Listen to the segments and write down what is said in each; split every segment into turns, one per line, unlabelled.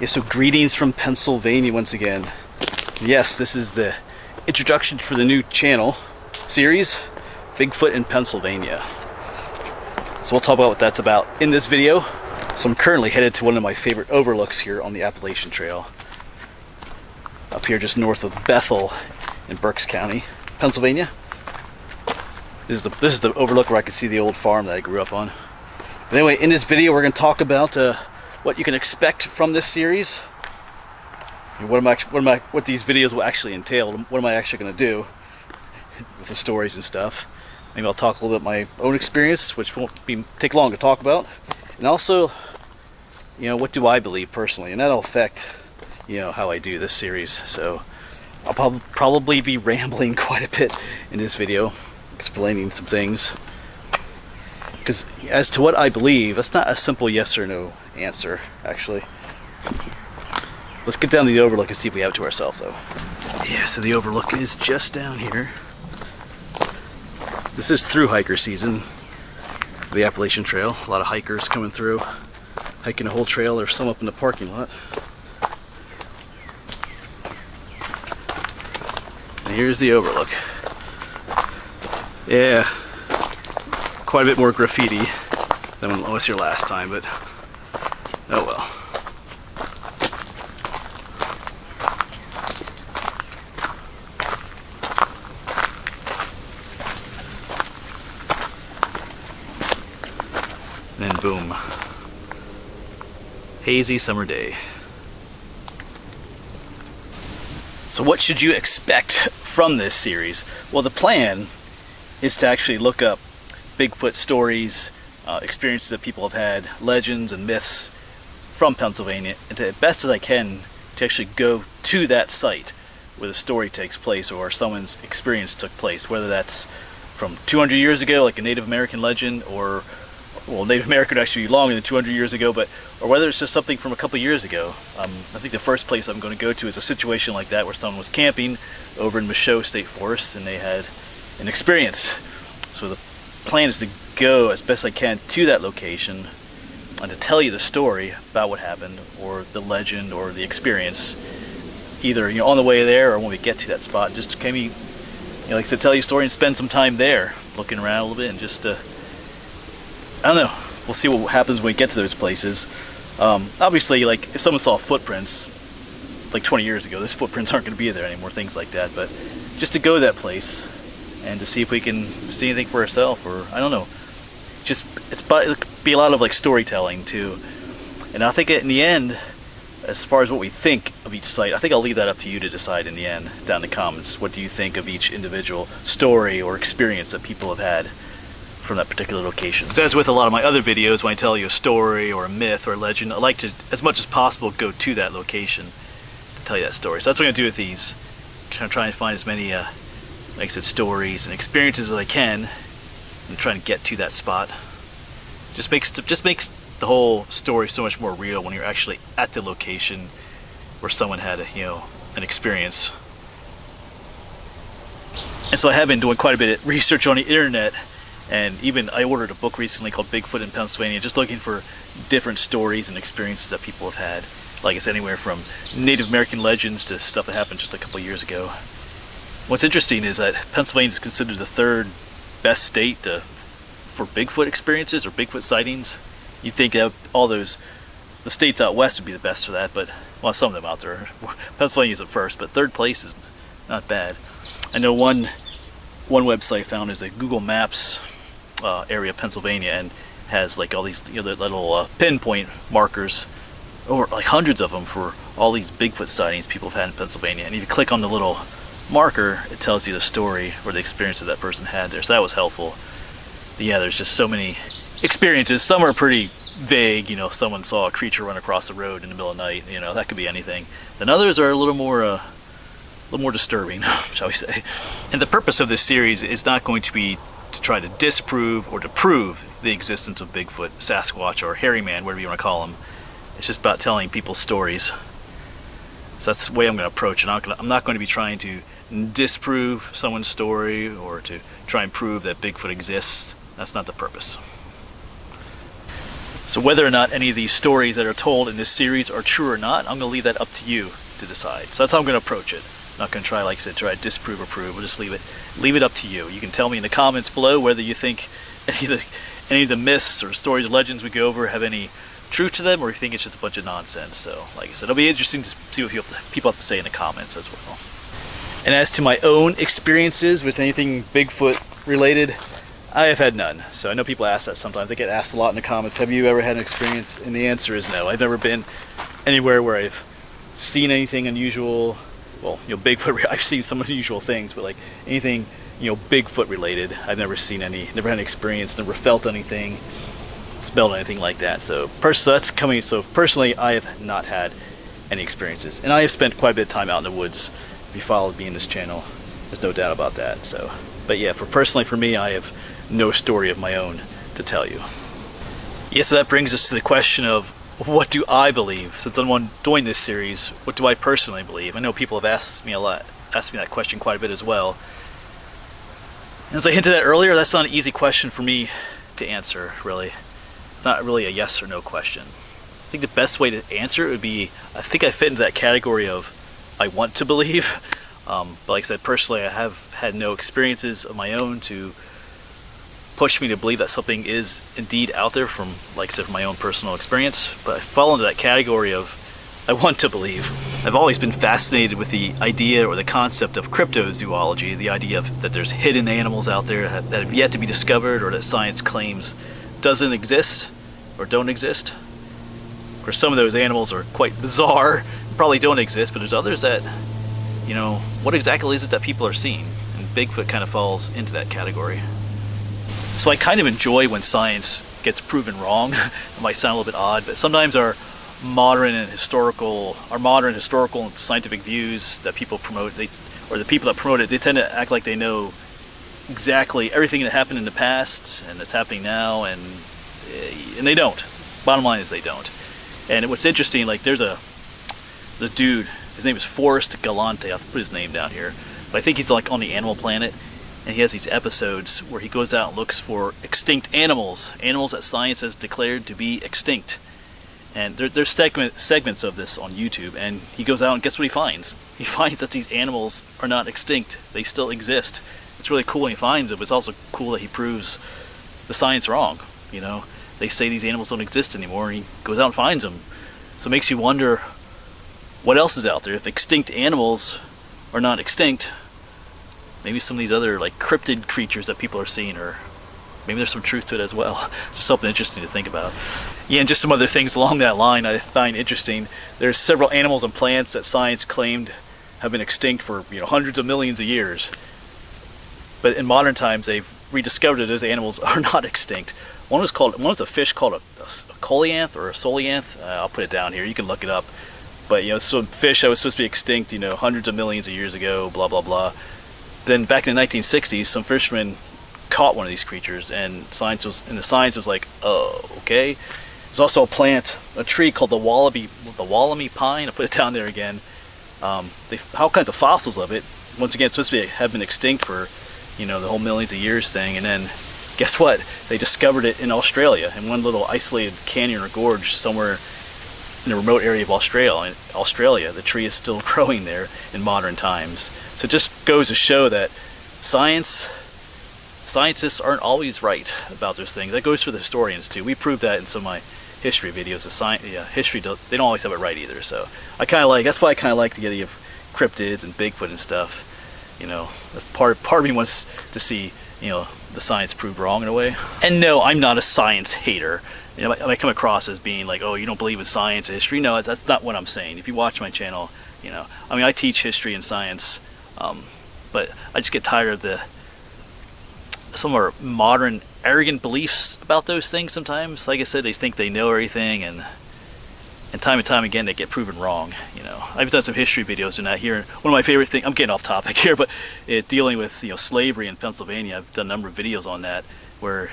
Okay, so greetings from Pennsylvania once again. Yes, this is the introduction for the new channel series, Bigfoot in Pennsylvania. So we'll talk about what that's about in this video. So I'm currently headed to one of my favorite overlooks here on the Appalachian Trail. Up here just north of Bethel in Berks County, Pennsylvania. This is the overlook where I can see the old farm that I grew up on. But anyway, in this video we're going to talk about what you can expect from this series. What these videos will actually entail. What am I actually going to do with the stories and stuff. Maybe I'll talk a little bit about my own experience, which won't take long to talk about. And also, what do I believe personally? And that'll affect, how I do this series. So I'll probably be rambling quite a bit in this video, explaining some things. Because as to what I believe, that's not a simple yes or no answer, actually. Let's get down to the overlook and see if we have it to ourselves, though. Yeah, so the overlook is just down here. This is through hiker season, the Appalachian Trail. A lot of hikers coming through, hiking the whole trail. There's some up in the parking lot. And here's the overlook. Yeah, quite a bit more graffiti than when I was here last time, but oh well. And then boom, hazy summer day. So what should you expect from this series? Well, the plan is to actually look up Bigfoot stories, experiences that people have had, legends and myths from Pennsylvania, and to, as best as I can, to actually go to that site where the story takes place or someone's experience took place, whether that's from 200 years ago, like a Native American legend, or well, Native American would actually be longer than 200 years ago, or whether it's just something from a couple years ago. I think the first place I'm going to go to is a situation like that where someone was camping over in Michaud State Forest and they had an experience. So the plan is to go as best I can to that location and to tell you the story about what happened, or the legend, or the experience, either on the way there or when we get to that spot. Just kind of, like I said, tell you a story and spend some time there, looking around a little bit, and just I don't know. We'll see what happens when we get to those places. Obviously, like if someone saw footprints like 20 years ago, those footprints aren't going to be there anymore. Things like that, but just to go to that place and to see if we can see anything for ourselves, or I don't know. It'll be a lot of like storytelling too. And I think in the end, as far as what we think of each site, I think I'll leave that up to you to decide in the end, down in the comments. What do you think of each individual story or experience that people have had from that particular location? As with a lot of my other videos, when I tell you a story or a myth or a legend, I like to, as much as possible, go to that location to tell you that story. So that's what I'm going to do with these. I'm trying to find as many, like I said, stories and experiences as I can, and trying to get to that spot. Just makes the whole story so much more real when you're actually at the location where someone had an experience. And so I have been doing quite a bit of research on the internet. And even I ordered a book recently called Bigfoot in Pennsylvania, just looking for different stories and experiences that people have had. Like I said, anywhere from Native American legends to stuff that happened just a couple years ago. What's interesting is that Pennsylvania is considered the third best state for Bigfoot experiences or Bigfoot sightings. You'd think that the states out west would be the best for that, but well, some of them out there. Pennsylvania isn't first, but third place is not bad. I know one website I found is a Google Maps area of Pennsylvania, and has like all these the little pinpoint markers, or like hundreds of them, for all these Bigfoot sightings people have had in Pennsylvania. And if you click on the little marker, it tells you the story or the experience that person had there. So that was helpful. But yeah, there's just so many experiences. Some are pretty vague. Someone saw a creature run across the road in the middle of the night. That could be anything. Then others are a little more disturbing, shall we say. And the purpose of this series is not going to be to try to disprove or to prove the existence of Bigfoot, Sasquatch, or hairy man, whatever you want to call him. It's just about telling people stories. So that's the way I'm going to approach it. I'm not going to be trying to disprove someone's story or to try and prove that Bigfoot exists. That's not the purpose. So whether or not any of these stories that are told in this series are true or not, I'm going to leave that up to you to decide. So that's how I'm going to approach it. I'm not going to try, like I said, try to disprove or prove. We'll just leave it up to you. You can tell me in the comments below whether you think any of the myths or stories or legends we go over have any truth to them, or if you think it's just a bunch of nonsense. So, like I said, it'll be interesting to see what people have to say in the comments as well. And as to my own experiences with anything Bigfoot related, I have had none. So I know people ask that sometimes. I get asked a lot in the comments, have you ever had an experience? And the answer is no. I've never been anywhere where I've seen anything unusual. Well, Bigfoot, I've seen some unusual things, but like anything, Bigfoot related, I've never seen any, never had an experience, never felt anything, smelled anything like that. So personally, I have not had any experiences. And I have spent quite a bit of time out in the woods. If you followed me in this channel, there's no doubt about that. So, but yeah, for me, I have no story of my own to tell you. Yeah, so that brings us to the question of what do I believe? Since I'm doing this series, what do I personally believe? I know people have asked me that question quite a bit as well. And as I hinted at earlier, that's not an easy question for me to answer, really. It's not really a yes or no question. I think the best way to answer it would be, I think I fit into that category of I want to believe. But like I said, personally, I have had no experiences of my own to push me to believe that something is indeed out there from, like I said, from my own personal experience. But I fall into that category of I want to believe. I've always been fascinated with the idea or the concept of cryptozoology, the idea of that there's hidden animals out there that have yet to be discovered or that science claims doesn't exist or don't exist. Of course, some of those animals are quite bizarre, probably don't exist, but there's others that, what exactly is it that people are seeing? And Bigfoot kind of falls into that category. So I kind of enjoy when science gets proven wrong. It might sound a little bit odd, but sometimes our modern historical and scientific views that people promote, or the people that promote it, they tend to act like they know exactly everything that happened in the past and that's happening now, and they don't. Bottom line is they don't. And what's interesting, like there's the dude, his name is Forrest Galante. I'll put his name down here, but I think he's like on the Animal Planet. And he has these episodes where he goes out and looks for extinct animals that science has declared to be extinct. And there's segments of this on YouTube, and he goes out and guess what he finds? He finds that these animals are not extinct. They still exist. It's really cool when he finds it, but it's also cool that he proves the science wrong. They say these animals don't exist anymore, and he goes out and finds them. So it makes you wonder what else is out there. If extinct animals are not extinct, maybe some of these other like cryptid creatures that people are seeing, or maybe there's some truth to it as well. It's just something interesting to think about. Yeah, and just some other things along that line I find interesting. There's several animals and plants that science claimed have been extinct for hundreds of millions of years. But in modern times, they've rediscovered that those animals are not extinct. One was a fish called a coleanth or a solianth. I'll put it down here. You can look it up. But some fish that was supposed to be extinct, hundreds of millions of years ago. Blah blah blah. Then back in the 1960s, some fishermen caught one of these creatures, and the science was like, oh, okay. There's also a tree called the Wollemi pine. I'll put it down there again. All kinds of fossils of it. Once again, it's supposed to have been extinct for, the whole millions of years thing. And then, guess what? They discovered it in Australia, in one little isolated canyon or gorge somewhere in a remote area of Australia. The tree is still growing there in modern times. So it just goes to show that scientists aren't always right about those things. That goes for the historians too. We proved that in some of my history videos. History, they don't always have it right either. So that's why I kind of like the idea of cryptids and Bigfoot and stuff. That's part of me wants to see the science proved wrong in a way. And no, I'm not a science hater. I might come across as being like, oh, you don't believe in science and history. No, that's not what I'm saying. If you watch my channel, I teach history and science, but I just get tired of some of our modern arrogant beliefs about those things sometimes. Like I said, they think they know everything, and time and time again they get proven wrong. I've done some history videos in that here. One of my favorite things, I'm getting off topic here, but dealing with slavery in Pennsylvania, I've done a number of videos on that, where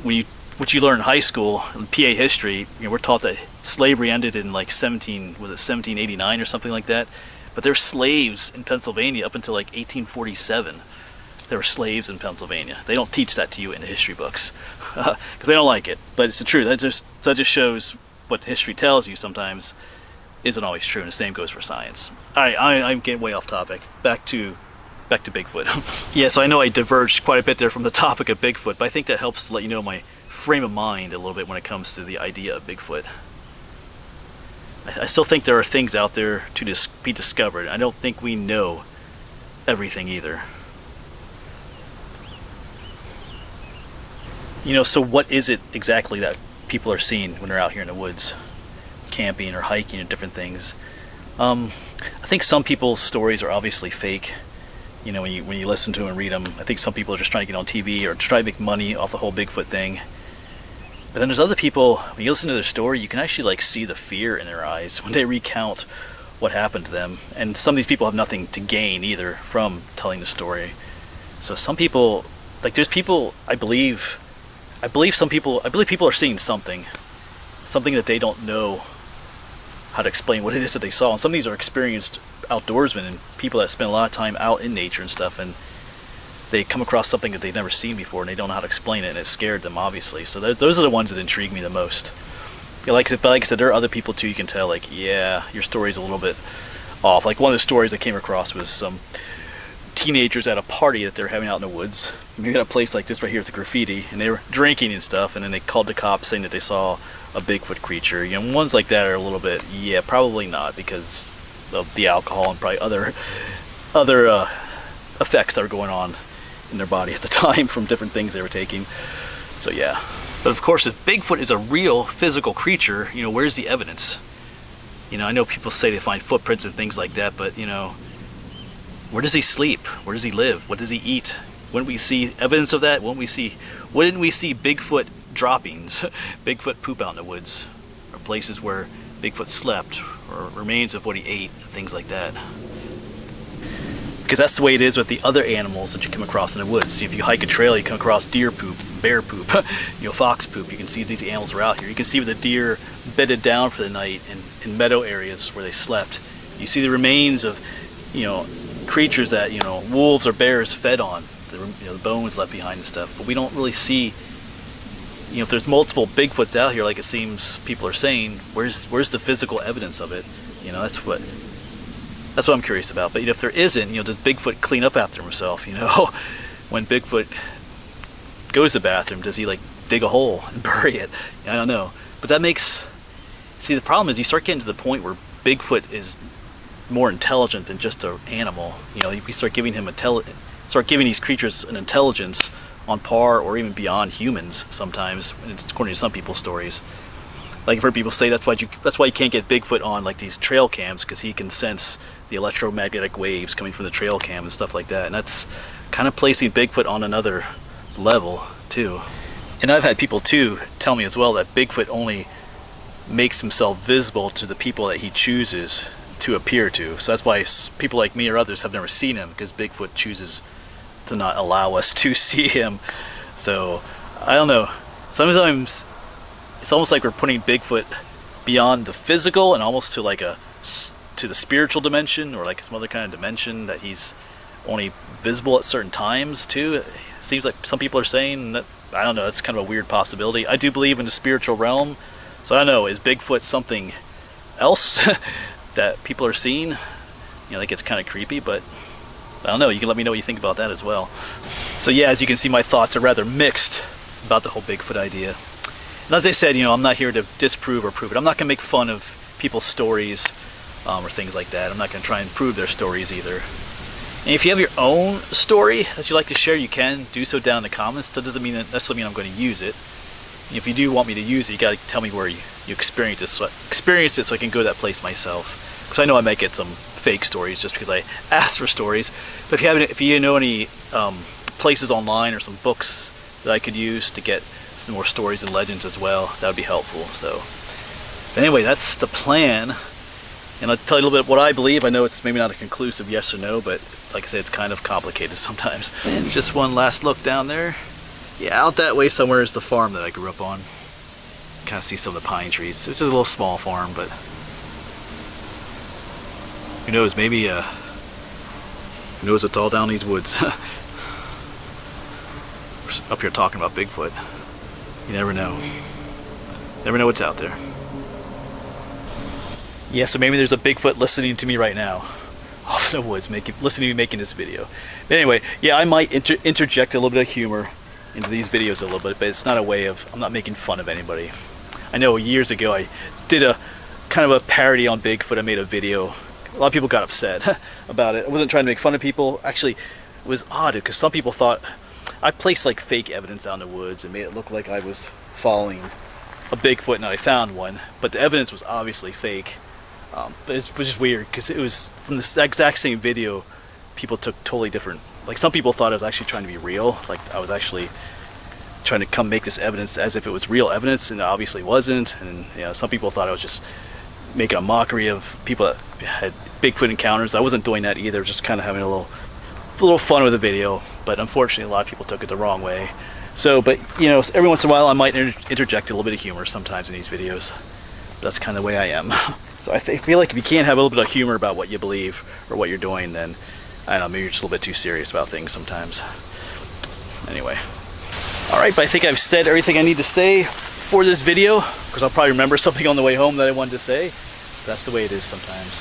what you learn in high school in PA history, we're taught that slavery ended in like 1789 or something like that. But there were slaves in Pennsylvania up until like 1847. There were slaves in Pennsylvania. They don't teach that to you in the history books. because they don't like it. But it's the truth. That just shows what history tells you sometimes isn't always true, and the same goes for science. All right, I'm getting way off topic. Back to Bigfoot. Yeah, so I know I diverged quite a bit there from the topic of Bigfoot, but I think that helps to let you know my frame of mind a little bit when it comes to the idea of Bigfoot. I still think there are things out there to be discovered. I don't think we know everything either. You know, so what is it exactly that people are seeing when they're out here in the woods, camping or hiking or different things? I think some people's stories are obviously fake. You know, when you listen to them and read them, I think some people are just trying to get on TV or try to make money off the whole Bigfoot thing. But then there's other people, when you listen to their story, you can actually like see the fear in their eyes when they recount what happened to them. And some of these people have nothing to gain either from telling the story. So some people, like there's people, I believe people are seeing something that they don't know how to explain what it is that they saw. And some of these are experienced outdoorsmen and people that spend a lot of time out in nature and stuff, and they come across something that they've never seen before and they don't know how to explain it, and it scared them obviously. So those are the ones that intrigue me the most. Like I said, there are other people too, you can tell like, yeah, your story's a little bit off. Like one of the stories I came across was some teenagers at a party that they're having out in the woods, maybe at a place like this right here with the graffiti, and they were drinking and stuff, and then they called the cops saying that they saw a Bigfoot creature. You know, ones like that are a little bit, yeah, probably not, because of the alcohol and probably other effects that were going on in their body at the time from different things they were taking. So yeah. But of course, if Bigfoot is a real physical creature, you know, where's the evidence? You know, I know people say they find footprints and things like that, but you know, where does he sleep? Where does he live? What does he eat? Wouldn't we see evidence of that? Wouldn't we see Bigfoot droppings, Bigfoot poop out in the woods, or places where Bigfoot slept, or remains of what he ate, things like that? Because that's the way it is with the other animals that you come across in the woods. If you hike a trail, you come across deer poop, bear poop, you know, fox poop. You can see these animals were out here. You can see where the deer bedded down for the night in meadow areas where they slept. You see the remains of, you know, creatures that, you know, wolves or bears fed on, the bones left behind and stuff. But we don't really see, you know, if there's multiple Bigfoots out here like it seems people are saying, where's the physical evidence of it? You know, that's what I'm curious about. But you know, if there isn't, you know, does Bigfoot clean up after himself? You know, when Bigfoot goes to the bathroom, does he like dig a hole and bury it? I don't know. But that makes, see, the problem is you start getting to the point where Bigfoot is more intelligent than just an animal. You know, we start giving these creatures an intelligence on par or even beyond humans sometimes, according to some people's stories. Like I've heard people say that's why you can't get Bigfoot on like these trail cams, because he can sense the electromagnetic waves coming from the trail cam and stuff like that. And that's kind of placing Bigfoot on another level too. And I've had people too tell me as well that Bigfoot only makes himself visible to the people that he chooses to appear to. So that's why people like me or others have never seen him, because Bigfoot chooses to not allow us to see him. So I don't know. Sometimes it's almost like we're putting Bigfoot beyond the physical and almost to like to the spiritual dimension, or like some other kind of dimension that he's only visible at certain times too. It seems like some people are saying that, I don't know, that's kind of a weird possibility. I do believe in the spiritual realm, so I don't know, is Bigfoot something else that people are seeing? You know, that gets kind of creepy, but I don't know, you can let me know what you think about that as well. So yeah, as you can see, my thoughts are rather mixed about the whole Bigfoot idea. And as I said, you know, I'm not here to disprove or prove it. I'm not going to make fun of people's stories or things like that. I'm not going to try and prove their stories either. And if you have your own story that you'd like to share, you can do so down in the comments. That doesn't necessarily mean I'm going to use it. And if you do want me to use it, you got to tell me where you experienced it, so I can go to that place myself. Because I know I might get some fake stories just because I asked for stories. But if you know any places online or some books that I could use to get some more stories and legends as well, that would be helpful. So, but anyway, that's the plan. And I'll tell you a little bit what I believe. I know it's maybe not a conclusive yes or no, but like I said, it's kind of complicated sometimes. And just one last look down there. Yeah, out that way somewhere is the farm that I grew up on. Kind of see some of the pine trees. It's just a little small farm, but who knows, maybe who knows what's all down these woods. We're up here talking about Bigfoot. You never know. Never know what's out there. Yeah, so maybe there's a Bigfoot listening to me right now, off in the woods, listening to me making this video. But anyway, yeah, I might interject a little bit of humor into these videos a little bit, but it's not a way of, I'm not making fun of anybody. I know years ago I did a kind of a parody on Bigfoot. I made a video. A lot of people got upset about it. I wasn't trying to make fun of people. Actually, it was odd because some people thought I placed like fake evidence out in the woods and made it look like I was following a Bigfoot and I found one, but the evidence was obviously fake. But it was just weird because it was from the exact same video. People took totally different. Like some people thought I was actually trying to be real. Like I was actually trying to come make this evidence as if it was real evidence, and it obviously wasn't. And you know, some people thought I was just making a mockery of people that had Bigfoot encounters. I wasn't doing that either. Just kind of having a little fun with the video. But unfortunately, a lot of people took it the wrong way. So, but you know, every once in a while, I might interject a little bit of humor sometimes in these videos. That's kind of the way I am. So I feel like if you can't have a little bit of humor about what you believe or what you're doing, then I don't know, maybe you're just a little bit too serious about things sometimes. Anyway. Alright, but I think I've said everything I need to say for this video, because I'll probably remember something on the way home that I wanted to say. That's the way it is sometimes.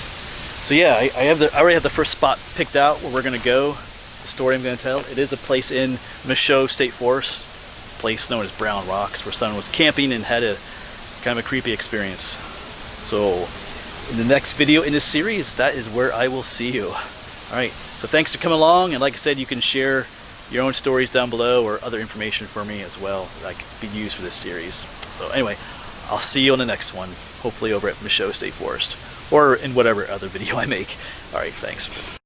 So yeah, I already have the first spot picked out where we're going to go, the story I'm going to tell. It is a place in Michaud State Forest, a place known as Brown Rocks, where someone was camping and had a kind of a creepy experience. So in the next video in this series, that is where I will see you. Alright, so thanks for coming along, and like I said, you can share your own stories down below or other information for me as well that could be used for this series. So anyway, I'll see you on the next one, hopefully over at Michaud State Forest, or in whatever other video I make. Alright, thanks.